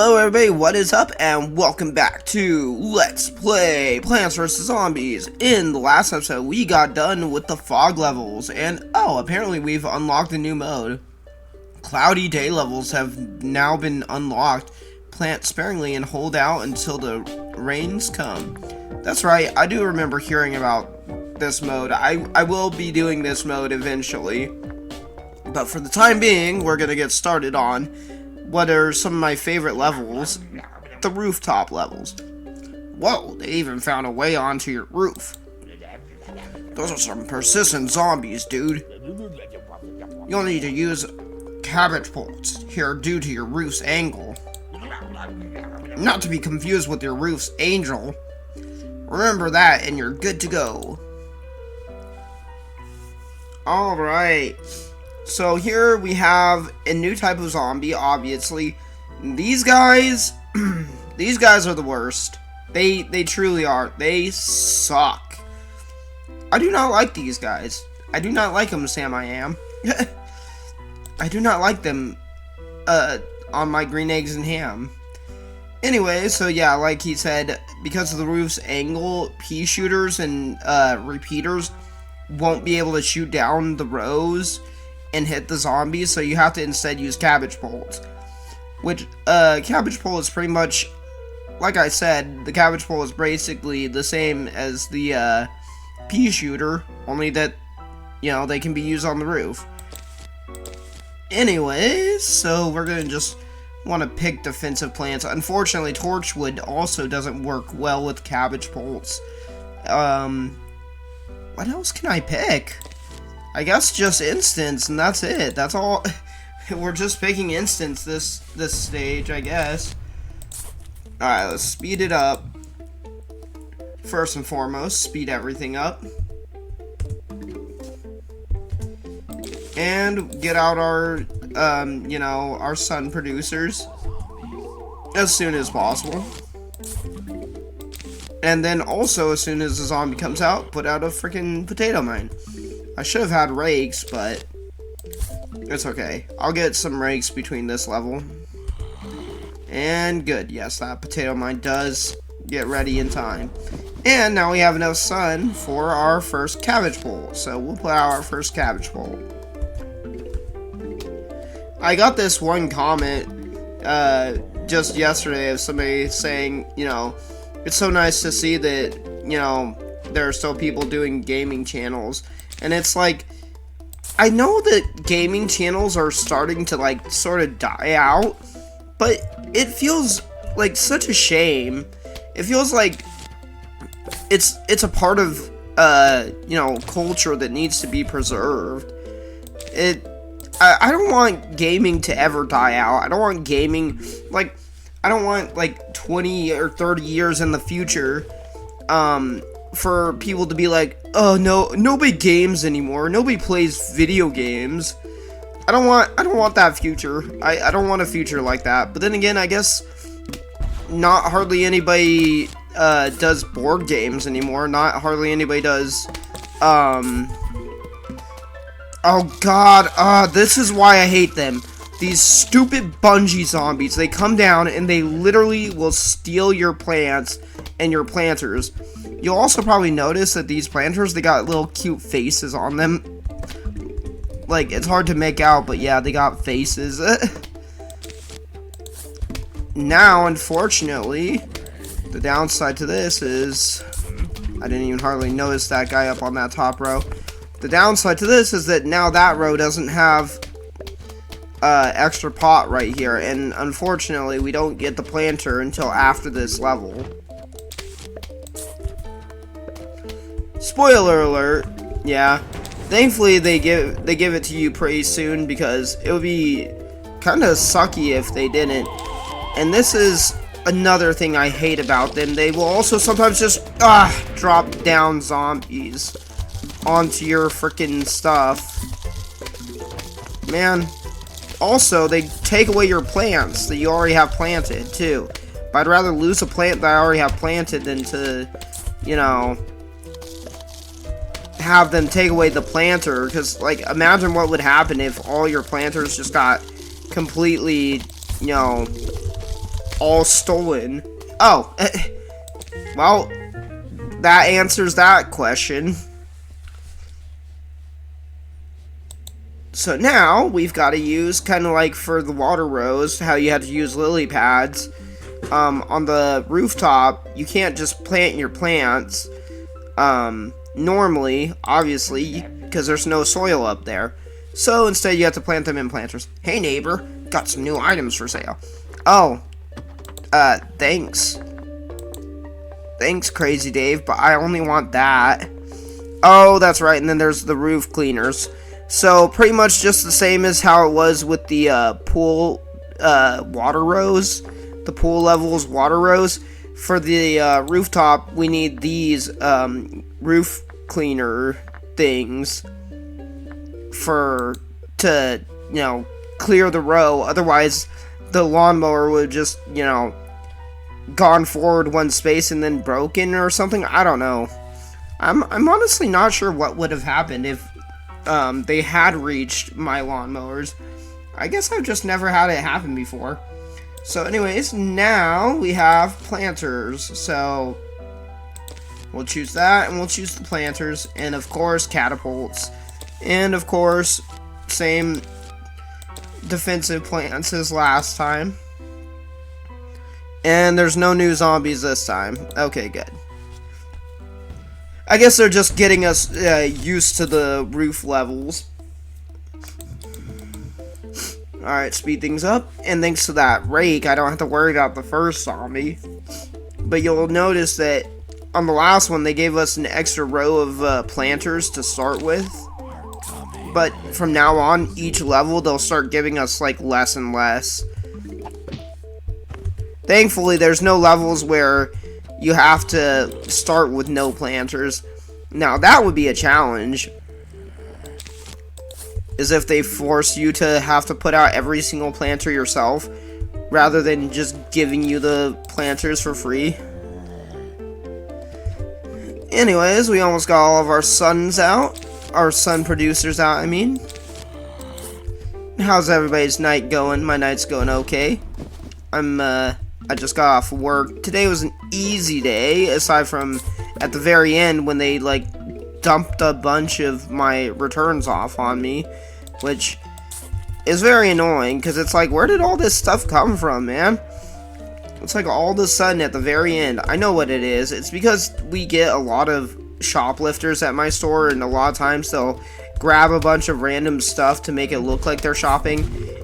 Hello everybody, what is up, and welcome back to Let's Play Plants vs. Zombies. In the last episode, we got done with the fog levels, and apparently we've unlocked a new mode. Cloudy day levels have now been unlocked. Plant sparingly and hold out until the rains come. That's right, I do remember hearing about this mode. I will be doing this mode eventually. But for the time being, we're gonna get started on what are some of my favorite levels, the rooftop levels. Whoa, they even found a way onto your roof. Those are some persistent zombies, dude. You'll need to use cabbage poles here due to your roof's angle. Not to be confused with your roof's angel. Remember that and you're good to go. Alright. So here we have a new type of zombie, obviously. These guys, these guys are the worst. They truly are. They suck. I do not like these guys. I do not like them, Sam I am. I do not like them on my green eggs and ham. Anyway, so yeah, like he said, because of the roof's angle, pea shooters and repeaters won't be able to shoot down the rows and hit the zombies, so you have to instead use cabbage poles. Which, cabbage pole is pretty much, like I said, the cabbage pole is basically the same as the, pea shooter, only that, you know, they can be used on the roof. Anyways, so we're gonna just want to pick defensive plants. Unfortunately, torchwood also doesn't work well with cabbage poles. What else can I pick? I guess just instants, and that's it. That's all. We're just picking instants this stage, I guess. Alright, let's speed it up. First and foremost, speed everything up. And get out our, you know, our sun producers as soon as possible. And then also, as soon as the zombie comes out, put out a freaking potato mine. I should have had rakes, but it's okay. I'll get some rakes between this level. And good. Yes, that potato mine does get ready in time. And now we have enough sun for our first cabbage pole. So we'll put out our first cabbage pole. I got this one comment just yesterday of somebody saying, you know, it's so nice to see that, you know, there are still people doing gaming channels. And it's like, I know that gaming channels are starting to, like, sort of die out, but it feels like such a shame. It feels like it's a part of, you know, culture that needs to be preserved. I don't want gaming to ever die out. I don't want gaming, like, I don't want, like, 20 or 30 years in the future, for people to be like, oh no, nobody games anymore. Nobody plays video games. I don't want that future. I don't want a future like that. But then again, I guess not hardly anybody does board games anymore. Not hardly anybody does. Oh god, this is why I hate them. These stupid bungee zombies. They come down and they literally will steal your plants and your planters. You'll also probably notice that these planters, they got little cute faces on them. Like, it's hard to make out, but yeah, they got faces. Now, unfortunately, the downside to this is, I didn't even hardly notice that guy up on that top row. The downside to this is that now that row doesn't have extra pot right here, and unfortunately, we don't get the planter until after this level. Spoiler alert, yeah. Thankfully, they give it to you pretty soon, because it would be kind of sucky if they didn't. And this is another thing I hate about them. They will also sometimes just drop down zombies onto your freaking stuff. Man. Also, they take away your plants that you already have planted, too. But I'd rather lose a plant that I already have planted than to, you know, have them take away the planter, because, like, imagine what would happen if all your planters just got completely, you know, all stolen. Oh, well, that answers that question. So now we've got to use, kind of like for the water rose, how you had to use lily pads. On the rooftop, you can't just plant your plants normally, obviously, because there's no soil up there. So instead you have to plant them in planters. Hey neighbor, got some new items for sale. Oh, thanks. Thanks, Crazy Dave, but I only want that. Oh, that's right, and then there's the roof cleaners. So, pretty much just the same as how it was with the pool water rose. The pool levels water rose. For the rooftop, we need these roof cleaner things to, you know, clear the row. Otherwise, the lawnmower would just, you know, gone forward one space and then broken or something. I don't know. I'm honestly not sure what would have happened if they had reached my lawnmowers. I guess I've just never had it happen before. So anyways, now we have planters. So we'll choose that, and we'll choose the planters, and of course catapults, and of course same defensive plants as last time. And there's no new zombies this time. Okay, good. I guess they're just getting us used to the roof levels. Alright, speed things up. And thanks to that rake, I don't have to worry about the first zombie. But you'll notice that on the last one, they gave us an extra row of planters to start with. But from now on, each level, they'll start giving us, like, less and less. Thankfully, there's no levels where you have to start with no planters. Now, that would be a challenge. Is if they force you to have to put out every single planter yourself, rather than just giving you the planters for free. Anyways, we almost got all of our suns out. Our sun producers out, I mean. How's everybody's night going? My night's going okay. I just got off work. Today was an easy day, aside from at the very end when they, like, dumped a bunch of my returns off on me, which is very annoying, because it's like, where did all this stuff come from, man? It's like all of a sudden at the very end. I know what it is. It's because we get a lot of shoplifters at my store, and a lot of times they'll grab a bunch of random stuff to make it look like they're shopping,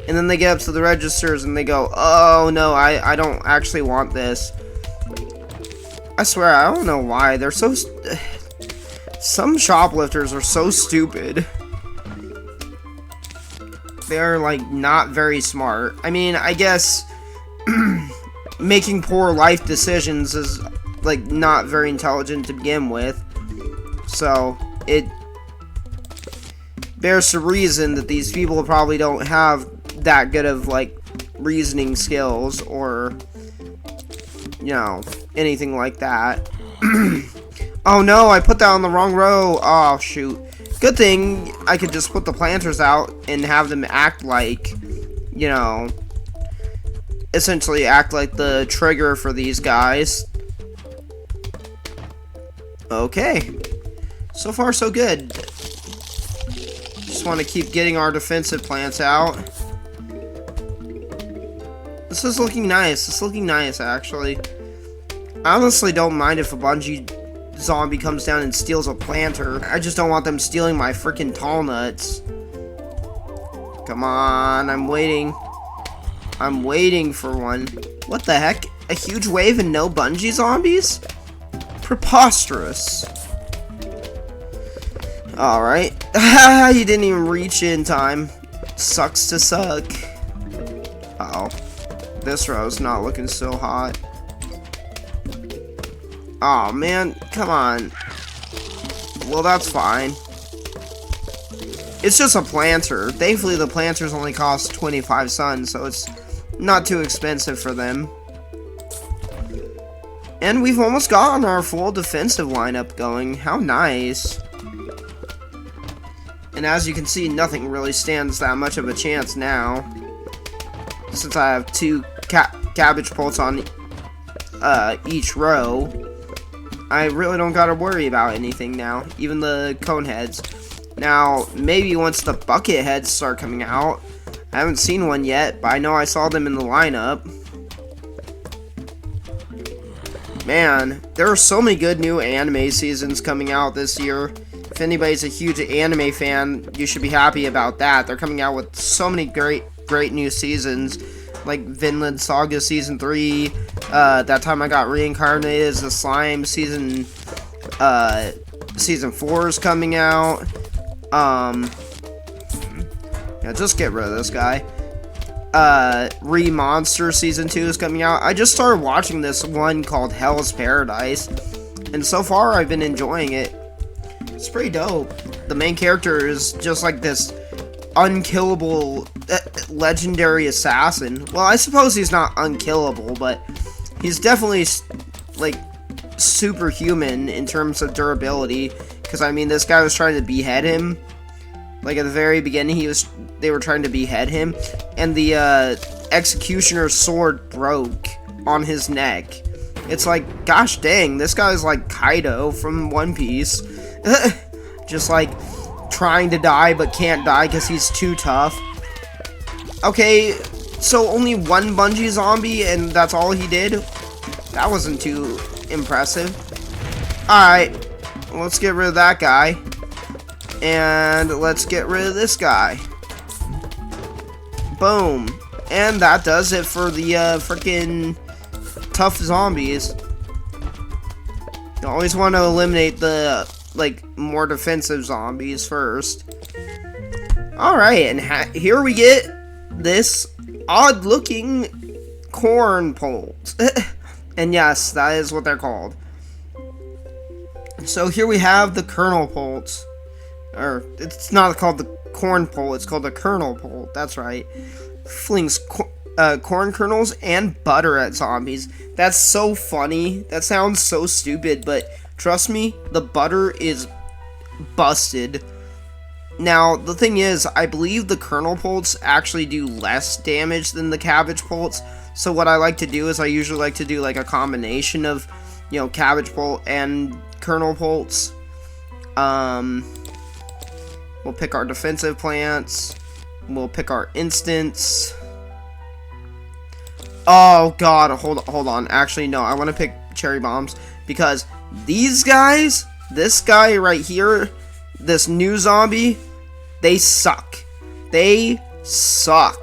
and then they get up to the registers and they go, oh no, I don't actually want this. I swear, I don't know why. They're so... Some shoplifters are so stupid. They're, like, not very smart. I mean, I guess making poor life decisions is, like, not very intelligent to begin with. So, it bears to reason that these people probably don't have that good of, like, reasoning skills or, you know, anything like that. Oh no, I put that on the wrong row. Oh shoot. Good thing I could just put the planters out and have them act like, you know, essentially act like the trigger for these guys. Okay. So far so good. Just want to keep getting our defensive plants out. This is looking nice. It's looking nice, actually. I honestly don't mind if a bungee zombie comes down and steals a planter. I just don't want them stealing my freaking tall nuts. Come on, I'm waiting. I'm waiting for one. What the heck? A huge wave and no bungee zombies? Preposterous. Alright. You didn't even reach in time. Sucks to suck. Uh-oh. This row's not looking so hot. Aw, man, come on. Well, that's fine. It's just a planter. Thankfully, the planters only cost 25 suns, so it's not too expensive for them. And we've almost gotten our full defensive lineup going. How nice. And as you can see, nothing really stands that much of a chance now. Since I have two cabbage pulse on each row, I really don't gotta worry about anything now, even the cone heads. Now, maybe once the bucket heads start coming out, I haven't seen one yet, but I know I saw them in the lineup. Man, there are so many good new anime seasons coming out this year. If anybody's a huge anime fan, you should be happy about that. They're coming out with so many great new seasons, like Vinland Saga Season 3, that time I got reincarnated as a slime, Season 4 is coming out. Yeah, just get rid of this guy. Monster Season 2 is coming out. I just started watching this one called Hell's Paradise, and so far I've been enjoying it. It's pretty dope. The main character is just like this unkillable, legendary assassin. Well, I suppose he's not unkillable, but he's definitely, like, superhuman in terms of durability. Because, I mean, this guy was trying to behead him. Like, at the very beginning, they were trying to behead him. And the, executioner's sword broke on his neck. It's like, gosh dang, this guy's like Kaido from One Piece. Just, like, trying to die, but can't die because he's too tough. Okay, so only one Bungie zombie, and that's all he did? That wasn't too impressive. Alright, let's get rid of that guy. And let's get rid of this guy. Boom. And that does it for the freaking tough zombies. You always want to eliminate the, like, more defensive zombies first. Alright, and here we get this odd-looking corn poles. And yes, that is what they're called. So here we have the kernel poles. Or, it's not called the corn pole, it's called the kernel pole. That's right. Flings corn kernels and butter at zombies. That's so funny. That sounds so stupid, but trust me, the butter is busted. Now, the thing is, I believe the kernel pulse actually do less damage than the cabbage pulse. So what I like to do is I usually like to do like a combination of, you know, cabbage pulse and kernel pulse. We'll pick our defensive plants. We'll pick our instants. Oh god, hold on. Actually, no, I want to pick cherry bombs because these guys, this guy right here, this new zombie, they suck. They suck.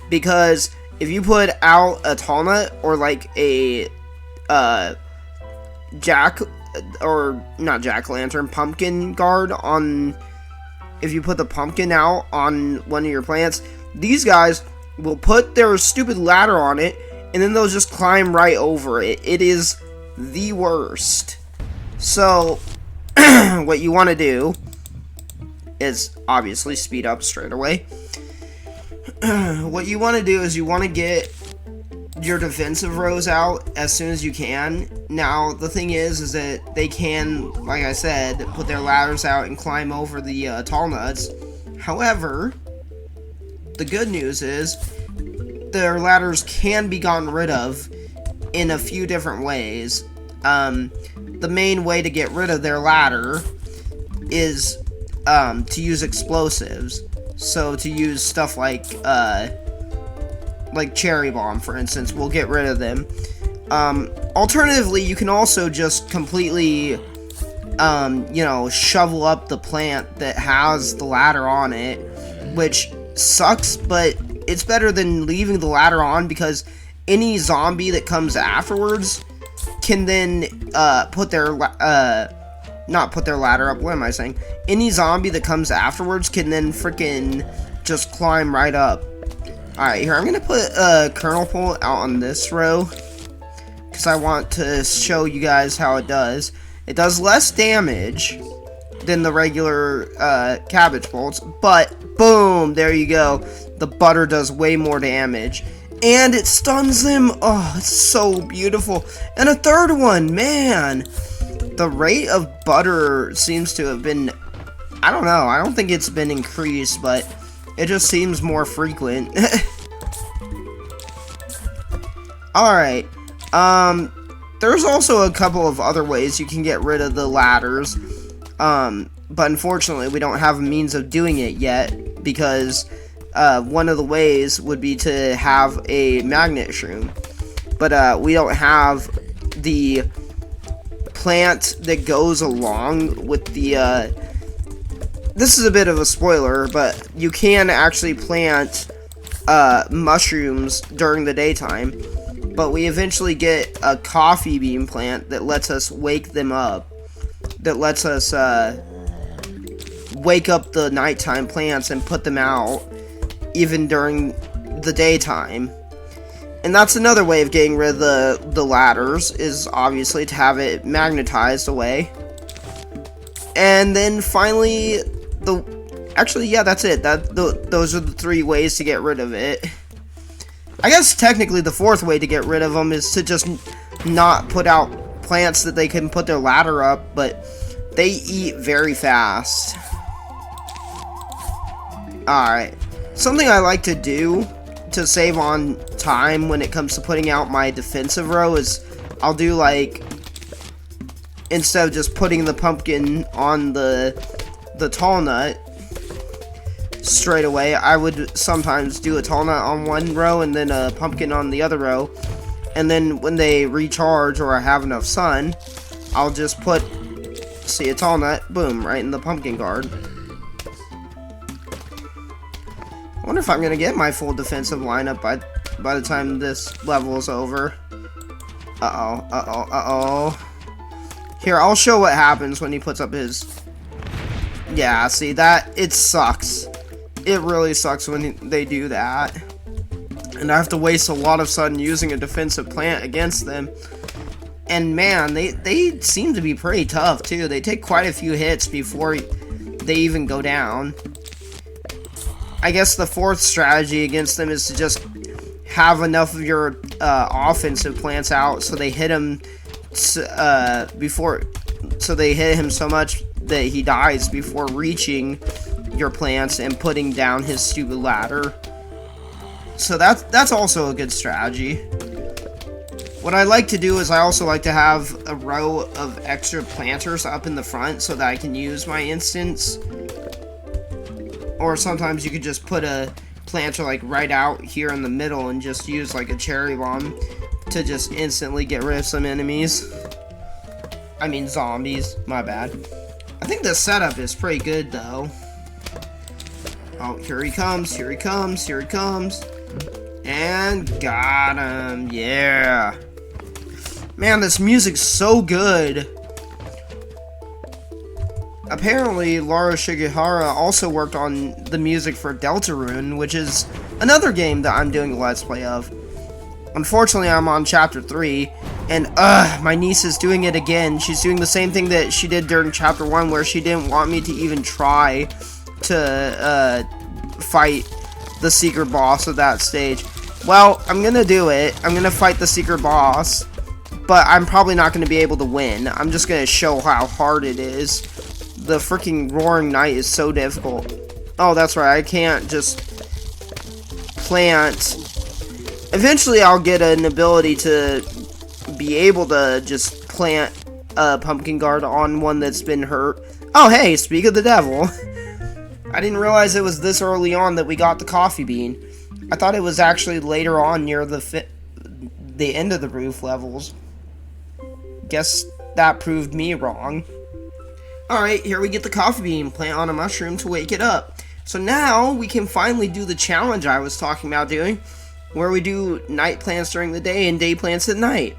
Because if you put out a tall nut or like a jack-o'-lantern pumpkin guard on, if you put the pumpkin out on one of your plants, these guys will put their stupid ladder on it, and then they'll just climb right over it. It is the worst. So, what you want to do is obviously speed up straight away. What you want to do is you want to get your defensive rows out as soon as you can. Now, the thing is that they can, like I said, put their ladders out and climb over the tall nuts. However, the good news is their ladders can be gotten rid of in a few different ways. The main way to get rid of their ladder is to use explosives. So to use stuff like cherry bomb, for instance, will get rid of them. Alternatively, you can also just completely, you know, shovel up the plant that has the ladder on it, which sucks, but it's better than leaving the ladder on, because any zombie that comes afterwards can then not put their ladder up. What am I saying? Any zombie that comes afterwards can then freaking just climb right up. Alright, here, I'm gonna put a kernel pole out on this row, because I want to show you guys how it does. It does less damage than the regular cabbage bolts, but boom, there you go. The butter does way more damage, and it stuns them. Oh, it's so beautiful. And a third one, man. The rate of butter seems to have been, I don't know, I don't think it's been increased, but it just seems more frequent. Alright. There's also a couple of other ways you can get rid of the ladders. But unfortunately, we don't have a means of doing it yet, because one of the ways would be to have a magnet shroom. But we don't have the plant that goes along with the... this is a bit of a spoiler, but you can actually plant mushrooms during the daytime. But we eventually get a coffee bean plant that lets us wake them up. That lets us wake up the nighttime plants and put them out even during the daytime. And that's another way of getting rid of the ladders, is obviously to have it magnetized away. And then finally, actually, yeah, that's it. Those are the 3 ways to get rid of it. I guess technically the 4th way to get rid of them is to just not put out plants that they can put their ladder up, but they eat very fast. Alright. Something I like to do to save on time when it comes to putting out my defensive row is I'll do, like, instead of just putting the pumpkin on the tall nut straight away, I would sometimes do a tall nut on one row and then a pumpkin on the other row. And then when they recharge or I have enough sun, I'll just put, see, a tall nut, boom, right in the pumpkin guard. I wonder if I'm going to get my full defensive lineup by the time this level is over. Uh-oh. Here, I'll show what happens when he puts up his... Yeah, see, it sucks. It really sucks when they do that. And I have to waste a lot of sun using a defensive plant against them. And man, they seem to be pretty tough, too. They take quite a few hits before they even go down. I guess the 4th strategy against them is to just have enough of your offensive plants out so they hit him so they hit him so much that he dies before reaching your plants and putting down his stupid ladder. So that's also a good strategy. What I like to do is I also like to have a row of extra planters up in the front so that I can use my instants. Or sometimes you could just put a planter like right out here in the middle and just use like a cherry bomb to just instantly get rid of some enemies. I mean zombies, my bad. I think the setup is pretty good though. Oh, here he comes, here he comes, here he comes. And got him, yeah. Man, this music's so good. Apparently, Laura Shigehara also worked on the music for Deltarune, which is another game that I'm doing a Let's Play of. Unfortunately, I'm on Chapter 3, and my niece is doing it again. She's doing the same thing that she did during Chapter 1, where she didn't want me to even try to fight the secret boss of that stage. Well, I'm gonna do it. I'm gonna fight the secret boss, but I'm probably not gonna be able to win. I'm just gonna show how hard it is. The freaking Roaring Knight is so difficult. Oh, that's right, I can't just plant. Eventually, I'll get an ability to be able to just plant a pumpkin guard on one that's been hurt. Oh, hey, speak of the devil. I didn't realize it was this early on that we got the coffee bean. I thought it was actually later on near the end of the roof levels. Guess that proved me wrong. Alright, here we get the coffee bean, plant on a mushroom to wake it up. So now we can finally do the challenge I was talking about doing, where we do night plants during the day and day plants at night.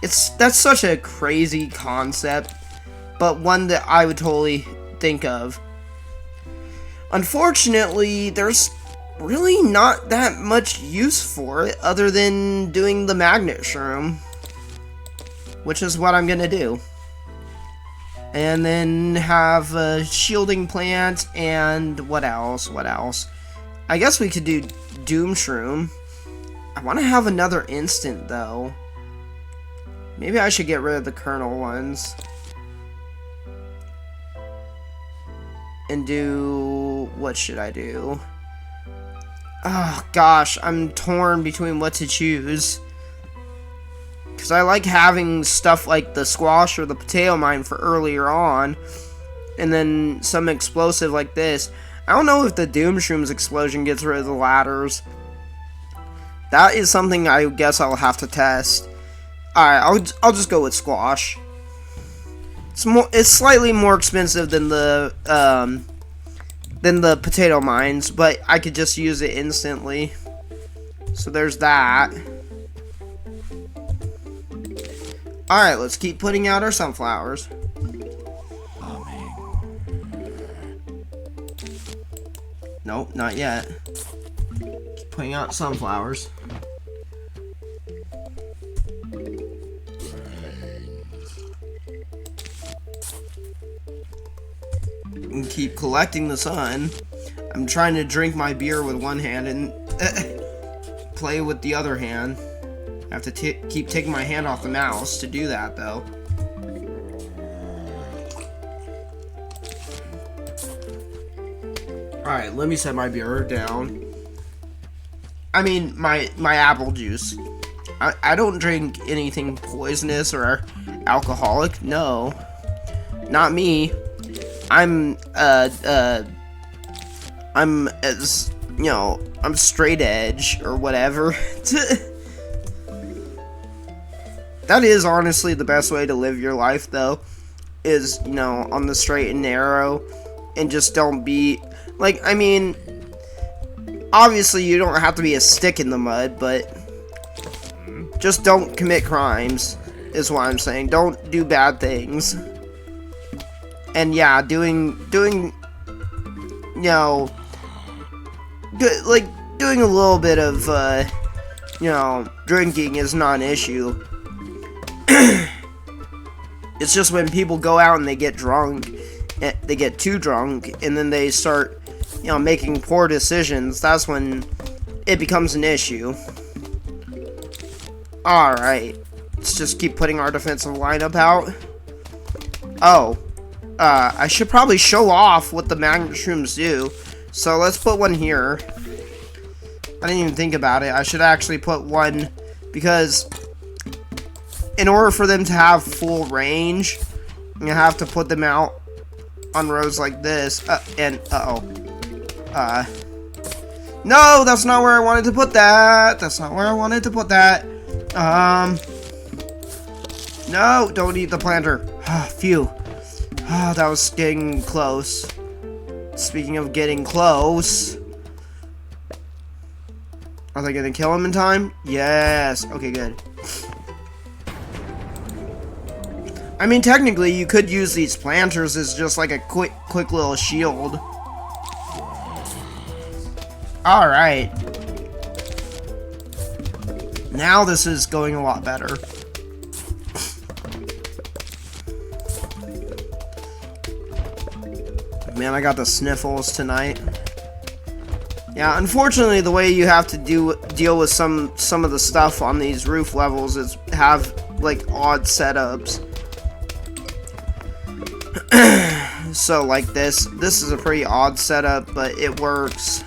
That's such a crazy concept, but one that I would totally think of. Unfortunately, there's really not that much use for it other than doing the magnet shroom, which is what I'm gonna do. And then have a shielding plant and what else? I guess we could do Doom Shroom. I want to have another instant though. Maybe I should get rid of the kernel ones. And do... what should I do? Oh, gosh, I'm torn between what to choose. Because I like having stuff like the squash or the potato mine for earlier on. And then some explosive like this. I don't know if the Doom Shrooms explosion gets rid of the ladders. That is something I guess I'll have to test. Alright, I'll just go with squash. It's slightly more expensive than the potato mines, but I could just use it instantly. So there's that. Alright, let's keep putting out our sunflowers. Nope, not yet. Keep putting out sunflowers. And keep collecting the sun. I'm trying to drink my beer with one hand and play with the other hand. I have to keep taking my hand off the mouse to do that, though. Alright, let me set my beer down. I mean, my apple juice. I don't drink anything poisonous or alcoholic. No. Not me. I'm as, you know, I'm straight edge or whatever. That is honestly the best way to live your life, though, is, you know, on the straight and narrow, and just don't be, like, I mean, obviously you don't have to be a stick in the mud, but just don't commit crimes, is what I'm saying. Don't do bad things. And yeah, doing, you know, doing a little bit of, you know, drinking is not an issue. It's just when people go out and they get drunk, they get too drunk, and then they start, you know, making poor decisions, that's when it becomes an issue. Alright, let's just keep putting our defensive lineup out. Oh, I should probably show off what the magnet shrooms do, so let's put one here. I didn't even think about it. I should actually put one, because in order for them to have full range, you have to put them out on rows like this, no, that's not where I wanted to put that. That's not where I wanted to put that. No, don't eat the planter. Phew. That was getting close. Speaking of getting close, are they gonna kill him in time? Yes. Okay, good. I mean, technically, you could use these planters as just like a quick little shield. Alright. Now this is going a lot better. Man, I got the sniffles tonight. Yeah, unfortunately, the way you have to deal with some of the stuff on these roof levels is have, like, odd setups. So, like this is a pretty odd setup, but it works.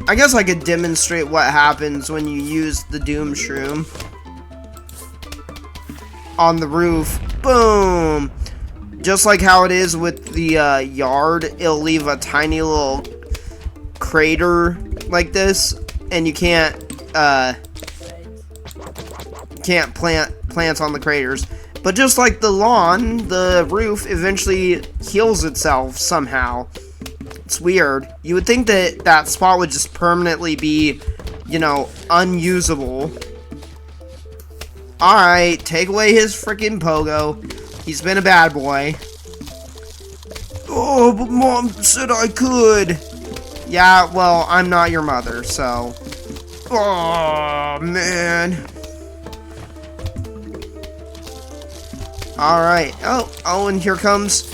I guess I could demonstrate what happens when you use the Doom Shroom on the roof. Boom! Just like how it is with the yard, it'll leave a tiny little crater like this, and you can't plant plants on the craters. But just like the lawn, the roof eventually heals itself somehow. It's weird. You would think that that spot would just permanently be, you know, unusable. Alright, take away his freaking pogo. He's been a bad boy. Oh, but Mom said I could. Yeah, well, I'm not your mother, so. Oh, man. Alright. Oh, and here comes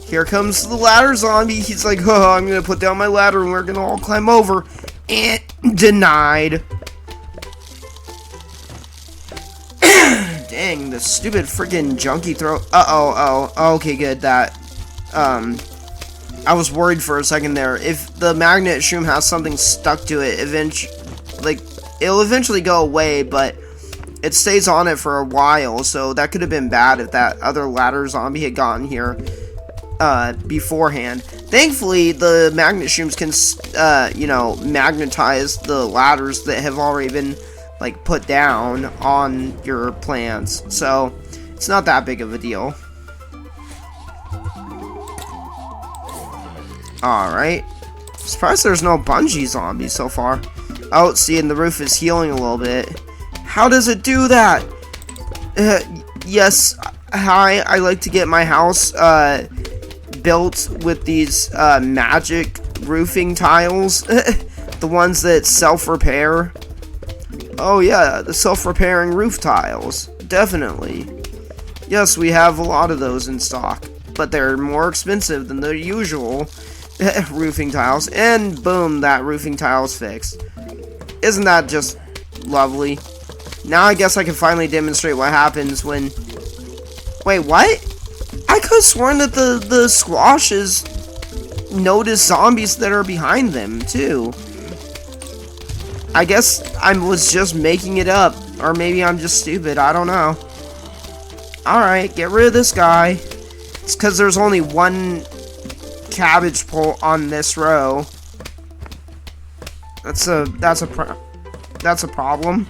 the ladder zombie. He's like, oh, I'm gonna put down my ladder and we're gonna all climb over. And denied. Dang, the stupid freaking junky throw. Oh, okay, good. That I was worried for a second there. If the magnet shroom has something stuck to it, it'll eventually go away, but it stays on it for a while, so that could have been bad if that other ladder zombie had gotten here beforehand. Thankfully, the magnet shrooms can, you know, magnetize the ladders that have already been, like, put down on your plants, so it's not that big of a deal. Alright. Surprised there's no bungee zombies so far. Oh, see, and the roof is healing a little bit. How does it do that? Yes, hi, I like to get my house, built with these, magic roofing tiles. The ones that self-repair. Oh yeah, the self-repairing roof tiles. Definitely. Yes, we have a lot of those in stock. But they're more expensive than the usual roofing tiles. And boom, that roofing tile's fixed. Isn't that just lovely? Now I guess I can finally demonstrate what happens when... Wait, what? I could have sworn that the squashes notice zombies that are behind them, too. I guess I was just making it up. Or maybe I'm just stupid, I don't know. Alright, get rid of this guy. It's because there's only one cabbage pole on this row. That's a problem.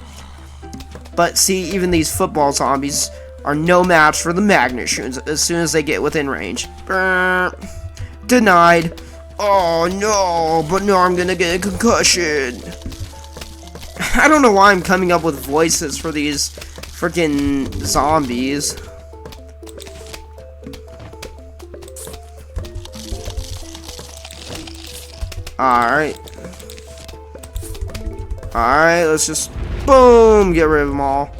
But see, even these football zombies are no match for the magnet shrooms as soon as they get within range. Brr. Denied. Oh no, but now I'm gonna get a concussion. I don't know why I'm coming up with voices for these freaking zombies. Alright. Alright, let's just boom, get rid of them all.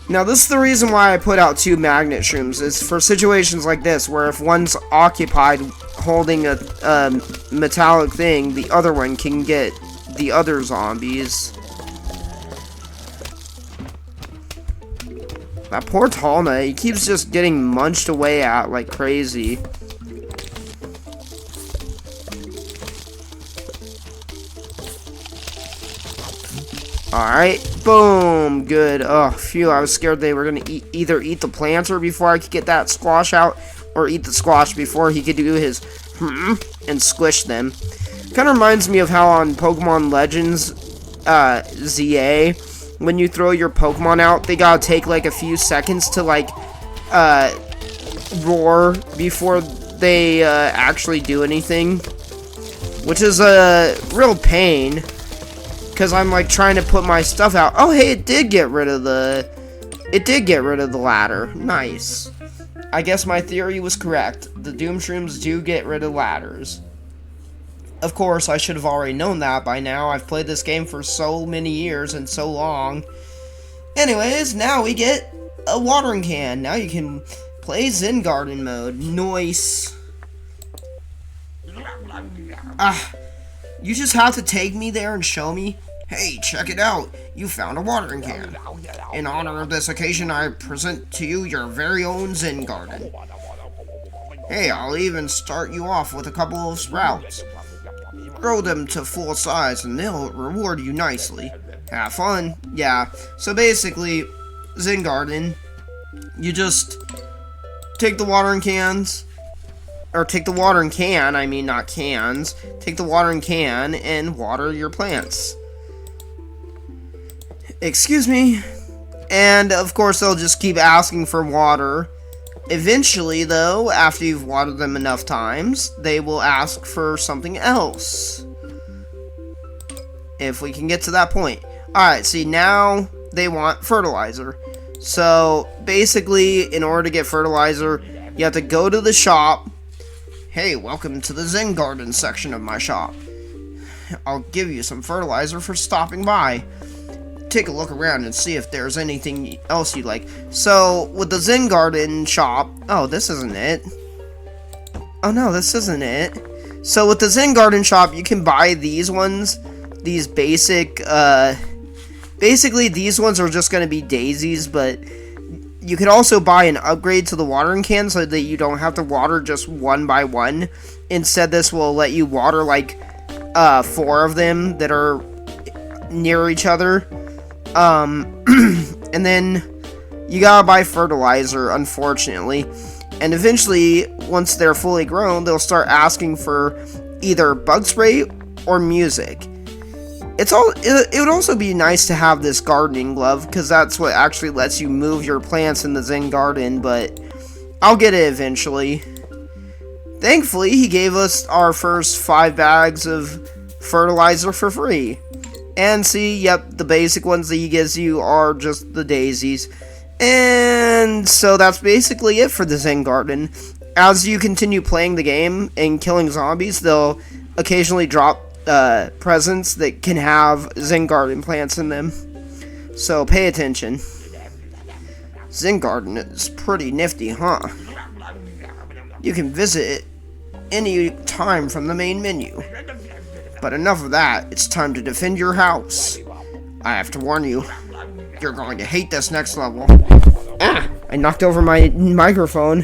Now this is the reason why I put out 2 magnet shrooms, is for situations like this, where if one's occupied holding a metallic thing, the other one can get the other zombies. That poor Talna, he keeps just getting munched away at like crazy. Alright, boom, good. Oh, phew, I was scared they were gonna either eat the planter before I could get that squash out, or eat the squash before he could do his and squish them. Kind of reminds me of how on Pokemon Legends ZA, when you throw your Pokemon out, they gotta take like a few seconds to like roar before they actually do anything, which is a real pain. Because I'm like trying to put my stuff out. Oh hey, it did get rid of the ladder. Nice. I guess my theory was correct. The Doom Shrooms do get rid of ladders. Of course, I should have already known that by now. I've played this game for so many years and so long. Anyways, now we get a watering can. Now you can play Zen Garden mode. Nice. You just have to take me there and show me. Hey, check it out. You found a watering can. In honor of this occasion, I present to you your very own Zen Garden. Hey, I'll even start you off with a couple of sprouts. Grow them to full size and they'll reward you nicely. Have fun. Yeah, so basically, Zen Garden, you just take the watering cans, or take the watering can, I mean not cans, take the watering can and water your plants. Excuse me. And of course they'll just keep asking for water. Eventually though, after you've watered them enough times, they will ask for something else. If we can get to that point. Alright, see now they want fertilizer. So basically, in order to get fertilizer, you have to go to the shop. Hey, welcome to the Zen Garden section of my shop. I'll give you some fertilizer for stopping by. Take a look around and see if there's anything else you'd like. So, with the Zen Garden shop... Oh, this isn't it. Oh no, this isn't it. So, with the Zen Garden shop, you can buy these ones. These basic, basically, these ones are just going to be daisies, but you could also buy an upgrade to the watering can so that you don't have to water just one by one. Instead, this will let you water like 4 of them that are near each other. And then you gotta buy fertilizer, unfortunately. And eventually, once they're fully grown, they'll start asking for either bug spray or music. It would also be nice to have this gardening glove, because that's what actually lets you move your plants in the Zen garden, but I'll get it eventually. Thankfully, he gave us our first 5 bags of fertilizer for free. And see, yep, the basic ones that he gives you are just the daisies. And so that's basically it for the Zen garden. As you continue playing the game and killing zombies, they'll occasionally drop presents that can have Zen garden plants in them. So pay attention. Zen garden is pretty nifty, huh? You can visit it any time from the main menu. But enough of that, it's time to defend your house. I have to warn you, you're going to hate this next level. Ah! I knocked over my microphone.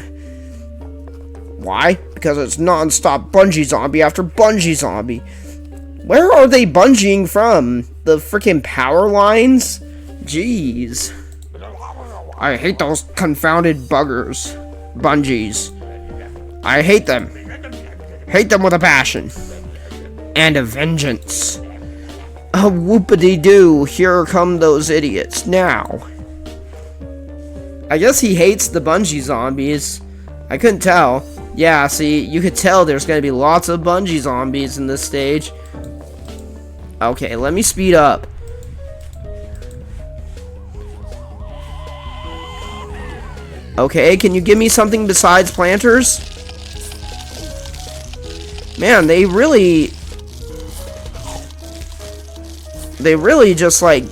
Why? Because it's non-stop bungee zombie after bungee zombie. Where are they bungeeing from? The freaking power lines? Jeez. I hate those confounded buggers. Bungees. I hate them. Hate them with a passion. And a vengeance. A whoopity-doo, here come those idiots now. I guess he hates the bungee zombies. I couldn't tell. Yeah, see, you could tell there's gonna be lots of bungee zombies in this stage. Okay, let me speed up. Okay, can you give me something besides planters? Man, they really just like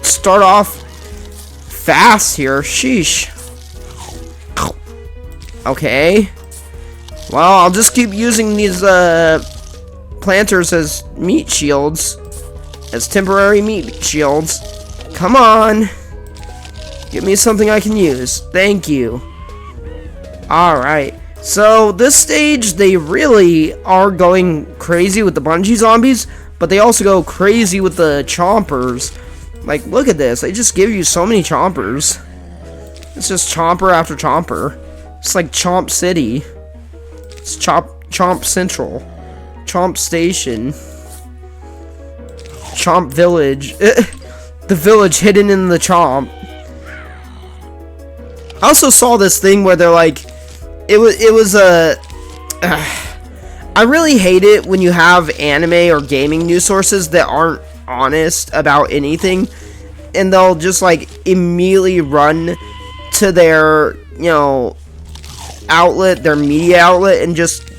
start off fast here. Sheesh. Okay. Well, I'll just keep using these planters as meat shields. As temporary meat shields. Come on. Give me something I can use. Thank you. Alright. So, this stage, they really are going crazy with the bungee zombies, but they also go crazy with the chompers. Like, look at this. They just give you so many chompers. It's just chomper after chomper. It's like Chomp City. It's Chomp Central. Chomp Station. Chomp Village. The village hidden in the chomp. I also saw this thing where they're like, it was a. I really hate it when you have anime or gaming news sources that aren't honest about anything, and they'll just like immediately run to their, outlet, their media outlet, and just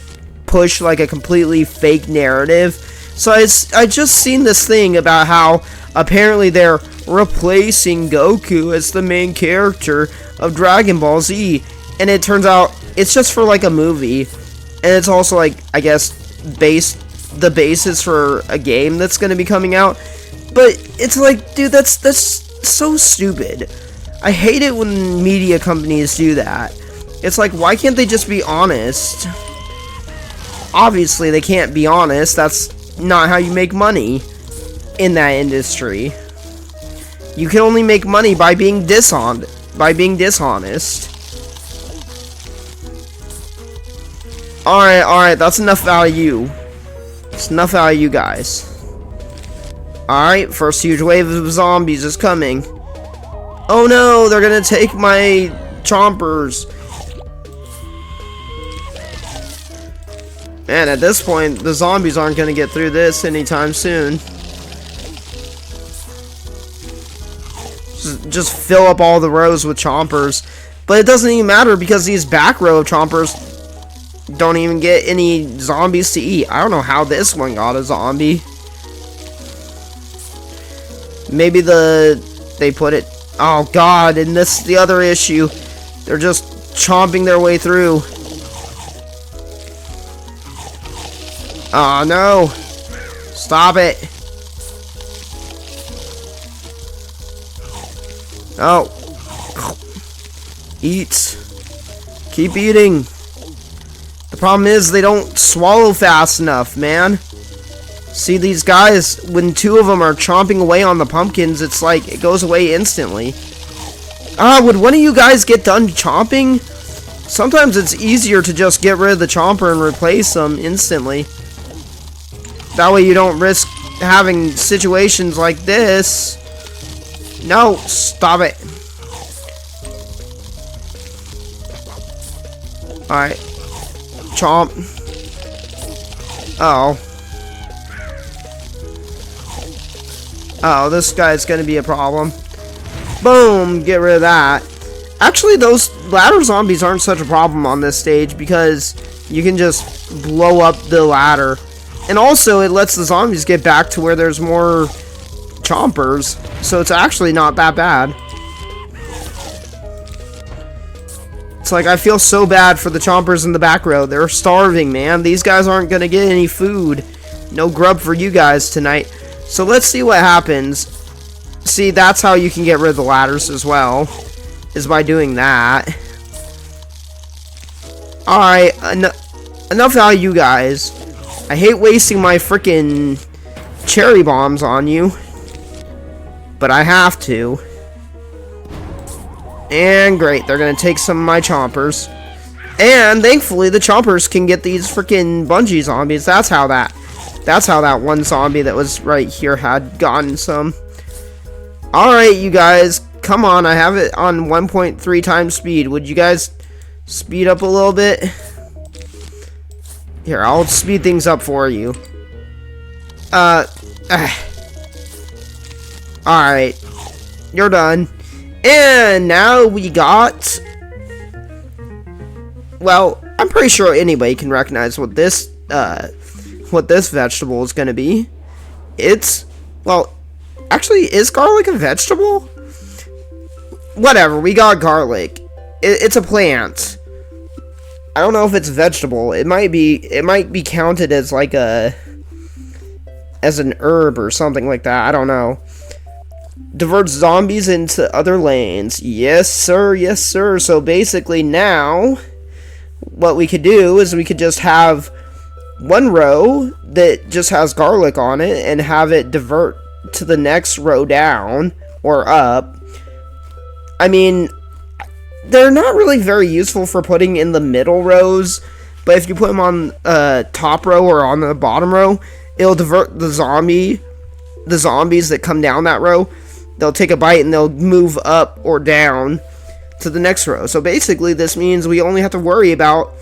push like a completely fake narrative. So I just seen this thing about how apparently they're replacing Goku as the main character of Dragon Ball Z, and it turns out it's just for like a movie, and it's also like, I guess, the basis for a game that's gonna be coming out. But it's like, dude, that's so stupid. I hate it when media companies do that. It's like, why can't they just be honest? Obviously, they can't be honest. That's not how you make money in that industry. You can only make money by being dishonest. Alright, that's enough out of you. It's enough out of you guys. Alright, first huge wave of zombies is coming. Oh no, they're gonna take my chompers. And at this point, the zombies aren't gonna get through this anytime soon. Just fill up all the rows with chompers. But it doesn't even matter because these back row of chompers don't even get any zombies to eat. I don't know how this one got a zombie. Maybe they put it. Oh god, and this is the other issue. They're just chomping their way through. Oh no. Stop it. Oh. Eat. Keep eating. The problem is they don't swallow fast enough, man. See these guys, when two of them are chomping away on the pumpkins, it's like it goes away instantly. Would one of you guys get done chomping? Sometimes it's easier to just get rid of the chomper and replace them instantly. That way you don't risk having situations like this. No, stop it. Alright. Chomp. Oh. Oh, this guy's gonna be a problem. Boom! Get rid of that. Actually, those ladder zombies aren't such a problem on this stage because you can just blow up the ladder. And also, it lets the zombies get back to where there's more chompers. So it's actually not that bad. It's like, I feel so bad for the chompers in the back row. They're starving, man. These guys aren't gonna get any food. No grub for you guys tonight. So let's see what happens. See, that's how you can get rid of the ladders as well. Is by doing that. Alright, enough out of you guys. I hate wasting my freaking cherry bombs on you. But I have to. And great, they're gonna take some of my chompers. And thankfully the chompers can get these freaking bungee zombies. That's how that one zombie that was right here had gotten some. Alright, you guys. Come on, I have it on 1.3 times speed. Would you guys speed up a little bit? Here, I'll speed things up for you. Alright. You're done. And now we got... Well, I'm pretty sure anybody can recognize what this vegetable is gonna be. It's... Well, actually, is garlic a vegetable? Whatever, we got garlic. It's a plant. I don't know if it's a vegetable. It might be counted as like as an herb or something like that. I don't know. Diverts zombies into other lanes. Yes, sir. Yes, sir. So basically now, what we could do is we could just have one row that just has garlic on it and have it divert to the next row down or up. I mean, they're not really very useful for putting in the middle rows, but if you put them on top row or on the bottom row, it'll divert the zombies that come down that row. They'll take a bite and they'll move up or down to the next row. So basically this means we only have to worry about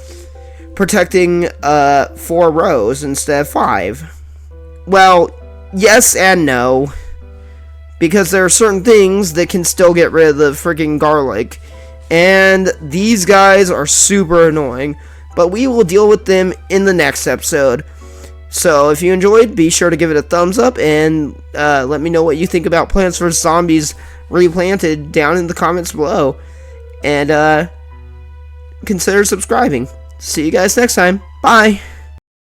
protecting 4 rows instead of 5. Well, yes and no. Because there are certain things that can still get rid of the freaking garlic. And these guys are super annoying. But we will deal with them in the next episode. So if you enjoyed, be sure to give it a thumbs up. And let me know what you think about Plants vs. Zombies Replanted down in the comments below. And consider subscribing. See you guys next time. Bye.